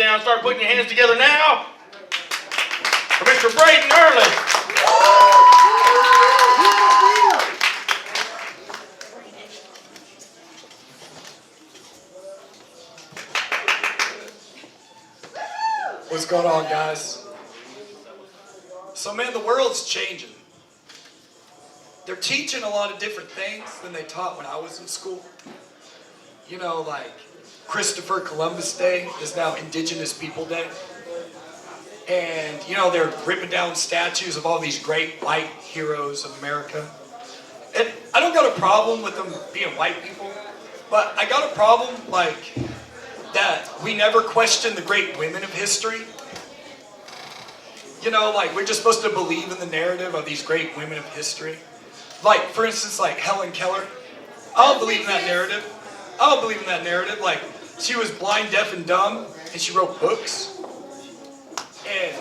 down. Start putting your hands together now for Mr. Brayden Ehrlich. What's going on, guys? So, man, the world's changing. They're teaching a lot of different things than they taught when I was in school. You know, like Christopher Columbus Day is now Indigenous People Day. And, you know, they're ripping down statues of all these great white heroes of America. And I don't got a problem with them being white people, but I got a problem, like, that we never question the great women of history. You know, like, we're just supposed to believe in the narrative of these great women of history. Like, for instance, like Helen Keller. I don't believe in that narrative. I don't believe in that narrative. Like, she was blind, deaf, and dumb, and she wrote books. And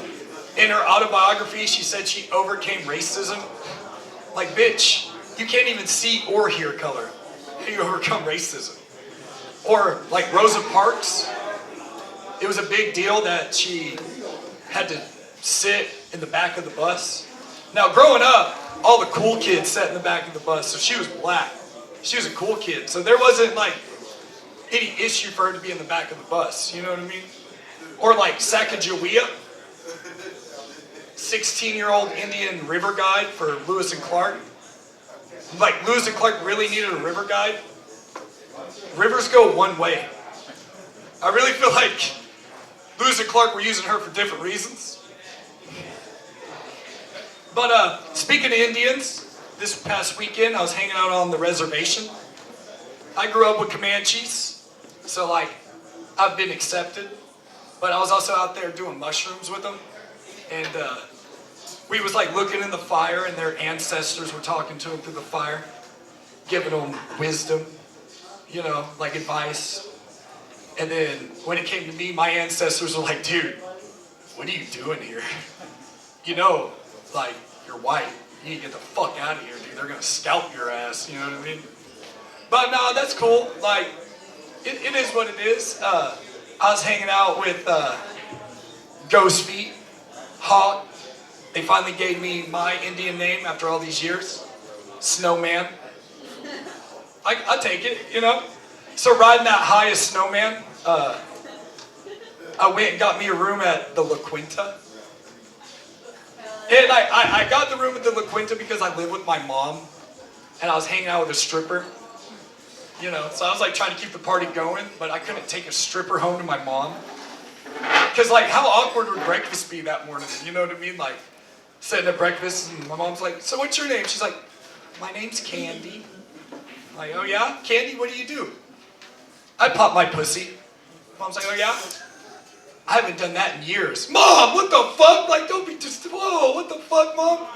in her autobiography, she said she overcame racism. Like, bitch, you can't even see or hear color. You overcome racism. Or like Rosa Parks, it was a big deal that she had to sit in the back of the bus. Now growing up, all the cool kids sat in the back of the bus, so she was black. She was a cool kid, so there wasn't like any issue for her to be in the back of the bus, you know what I mean? Or like Sacagawea, 16-year-old Indian river guide for Lewis and Clark. Like Lewis and Clark really needed a river guide. Rivers go one way. I really feel like Lewis and Clark were using her for different reasons. But speaking of Indians, this past weekend I was hanging out on the reservation. I grew up with Comanches, so like I've been accepted. But I was also out there doing mushrooms with them, and we was like looking in the fire, and their ancestors were talking to them through the fire, giving them wisdom. You know, like advice. And then when it came to me, my ancestors were like, dude, what are you doing here? You know, like, you're white. You need to get the fuck out of here, dude. They're gonna scalp your ass, you know what I mean? But no, that's cool. Like, it is what it is. I was hanging out with Ghost Feet, Hawk. They finally gave me my Indian name after all these years. Snowman. I take it, you know? So riding that high as Snowman, I went and got me a room at the La Quinta. And I got the room at the La Quinta because I live with my mom, and I was hanging out with a stripper. You know, so I was like trying to keep the party going, but I couldn't take a stripper home to my mom. Because like, how awkward would breakfast be that morning? You know what I mean? Like, sitting at breakfast, and my mom's like, so what's your name? She's like, my name's Candy. I'm like, oh yeah? Candy, what do you do? I pop my pussy. Mom's like, oh yeah? I haven't done that in years. Mom, what the fuck? Like, don't be just, whoa, what the fuck, Mom?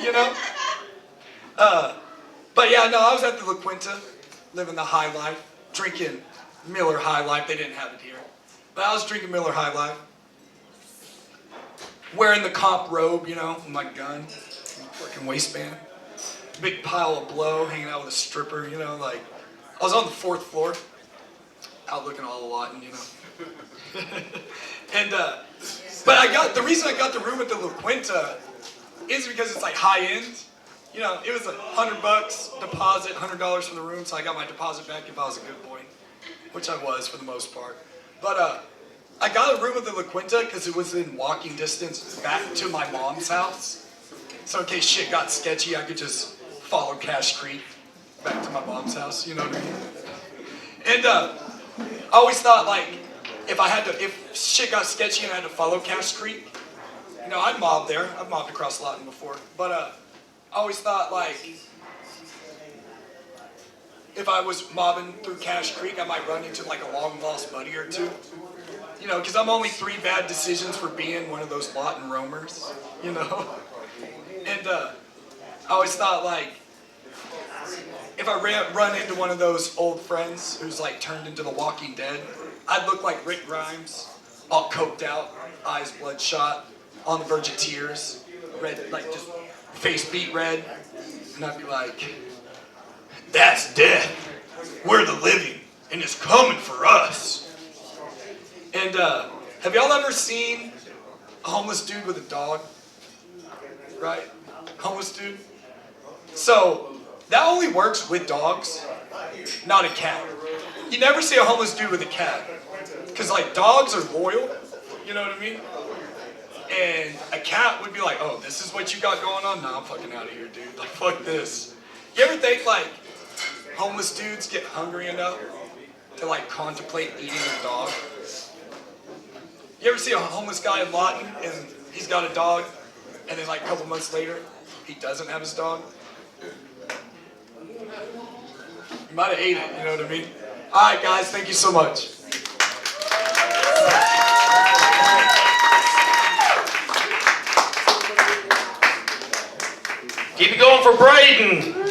You know? But yeah, no, I was at the La Quinta, living the high life, drinking Miller High Life. They didn't have it here. But I was drinking Miller High Life. Wearing the comp robe, you know, with my gun, working waistband. Big pile of blow, hanging out with a stripper, you know, like, I was on the 4th floor, out looking all Latin, you know. And, but the reason I got the room at the La Quinta is because it's like high end. You know, it was $100 deposit, $100 for the room, so I got my deposit back if I was a good boy, which I was for the most part. But, I got a room at the La Quinta because it was in walking distance back to my mom's house. So in case shit got sketchy, I could just follow Cash Creek back to my mom's house, you know what I mean? And I always thought, like, if shit got sketchy and I had to follow Cash Creek, you know, I'd mob there. I've mobbed across Lawton before. But I always thought, like, if I was mobbing through Cash Creek, I might run into, like, a long-lost buddy or two. You know, because I'm only 3 bad decisions for being one of those Lawton roamers, you know? And I always thought, like, if I run into one of those old friends who's like turned into the Walking Dead, I'd look like Rick Grimes, all coked out, eyes bloodshot, on the verge of tears, red, like just face beat red, and I'd be like, that's death. We're the living, and it's coming for us. And Have y'all ever seen a homeless dude with a dog? Right? Homeless dude? So, that only works with dogs, not a cat. You never see a homeless dude with a cat. Because, like, dogs are loyal, you know what I mean? And a cat would be like, oh, this is what you got going on? Nah, I'm fucking out of here, dude. Like, fuck this. You ever think, like, homeless dudes get hungry enough to, like, contemplate eating a dog? You ever see a homeless guy in Lawton and he's got a dog, and then, like, a couple months later, he doesn't have his dog? You might have ate it, you know what I mean? All right, guys, thank you so much. Keep it going for Brayden.